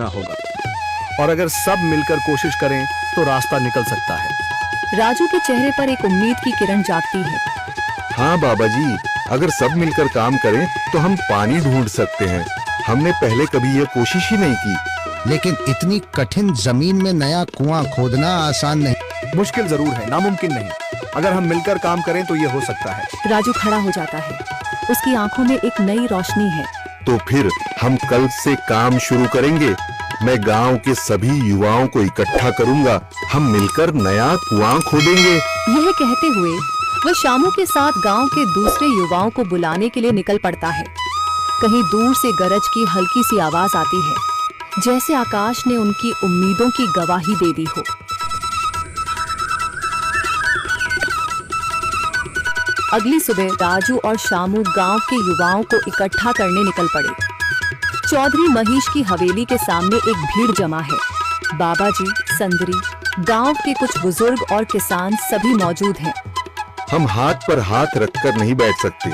होगा, और अगर सब मिलकर कोशिश करें तो रास्ता निकल सकता है। राजू के चेहरे पर एक उम्मीद की किरण जागती है। हाँ बाबा जी, अगर सब मिलकर काम करें तो हम पानी ढूंढ सकते हैं। हमने पहले कभी ये कोशिश ही नहीं की। लेकिन इतनी कठिन जमीन में नया कुआं खोदना आसान नहीं। मुश्किल जरूर है, नामुमकिन नहीं। अगर हम मिलकर काम करें तो ये हो सकता है। राजू खड़ा हो जाता है, उसकी आंखों में एक नई रोशनी है। तो फिर हम कल से काम शुरू करेंगे। मैं गांव के सभी युवाओं को इकट्ठा करूंगा। हम मिलकर नया कुआं खोदेंगे। यह कहते हुए वह शामू के साथ गांव के दूसरे युवाओं को बुलाने के लिए निकल पड़ता है। कहीं दूर से गरज की हल्की सी आवाज आती है, जैसे आकाश ने उनकी उम्मीदों की गवाही दे दी हो। अगली सुबह राजू और शामू गांव के युवाओं को इकट्ठा करने निकल पड़े। चौधरी महेश की हवेली के सामने एक भीड़ जमा है। बाबा जी, संदरी, गांव के कुछ बुजुर्ग और किसान सभी मौजूद हैं। हम हाथ पर हाथ रखकर नहीं बैठ सकते।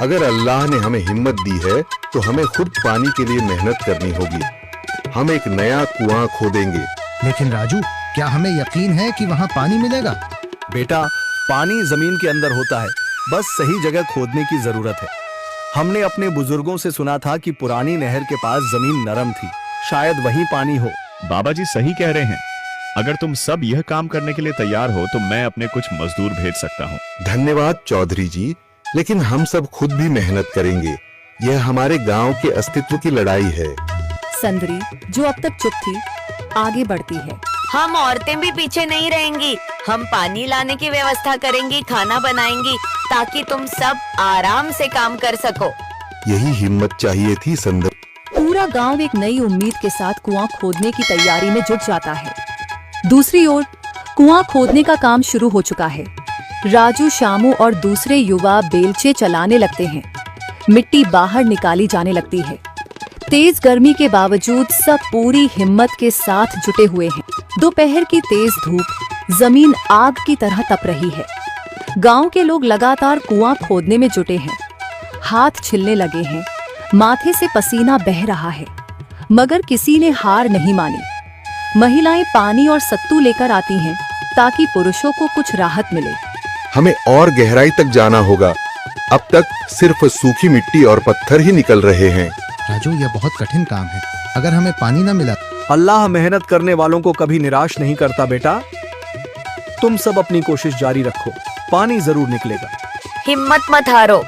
अगर अल्लाह ने हमें हिम्मत दी है तो हमें खुद पानी के लिए मेहनत करनी होगी। हम एक नया कुआं खोदेंगे। लेकिन राजू, क्या हमें यकीन है कि वहाँ पानी मिलेगा? बेटा, पानी जमीन के अंदर होता है, बस सही जगह खोदने की जरूरत है। हमने अपने बुजुर्गों से सुना था कि पुरानी नहर के पास जमीन नरम थी, शायद वहीं पानी हो। बाबा जी सही कह रहे हैं। अगर तुम सब यह काम करने के लिए तैयार हो तो मैं अपने कुछ मजदूर भेज सकता हूँ। धन्यवाद चौधरी जी, लेकिन हम सब खुद भी मेहनत करेंगे। यह हमारे गांव के अस्तित्व की लड़ाई है। संदरी, जो अब तक चुप थी, आगे बढ़ती है। हम औरतें भी पीछे नहीं रहेंगी। हम पानी लाने की व्यवस्था करेंगी, खाना बनाएंगी, ताकि तुम सब आराम से काम कर सको। यही हिम्मत चाहिए थी संदर। पूरा गांव एक नई उम्मीद के साथ कुआं खोदने की तैयारी में जुट जाता है। दूसरी ओर कुआं खोदने का काम शुरू हो चुका है। राजू, शामू और दूसरे युवा बेलचे चलाने लगते हैं। मिट्टी बाहर निकाली जाने लगती है। तेज गर्मी के बावजूद सब पूरी हिम्मत के साथ जुटे हुए हैं। दोपहर की तेज धूप जमीन आग की तरह तप रही है। गांव के लोग लगातार कुआं खोदने में जुटे हैं। हाथ छिलने लगे हैं, माथे से पसीना बह रहा है, मगर किसी ने हार नहीं मानी। महिलाएं पानी और सत्तू लेकर आती हैं ताकि पुरुषों को कुछ राहत मिले। हमें और गहराई तक जाना होगा। अब तक सिर्फ सूखी मिट्टी और पत्थर ही निकल रहे हैं। राजू, यह बहुत कठिन काम है। अगर हमें पानी न मिला? अल्लाह मेहनत करने वालों को कभी निराश नहीं करता बेटा। तुम सब अपनी कोशिश जारी रखो, पानी जरूर निकलेगा। हिम्मत मत हारो।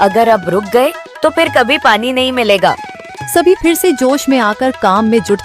अगर अब रुक गए तो फिर कभी पानी नहीं मिलेगा। सभी फिर से जोश में आकर काम में जुट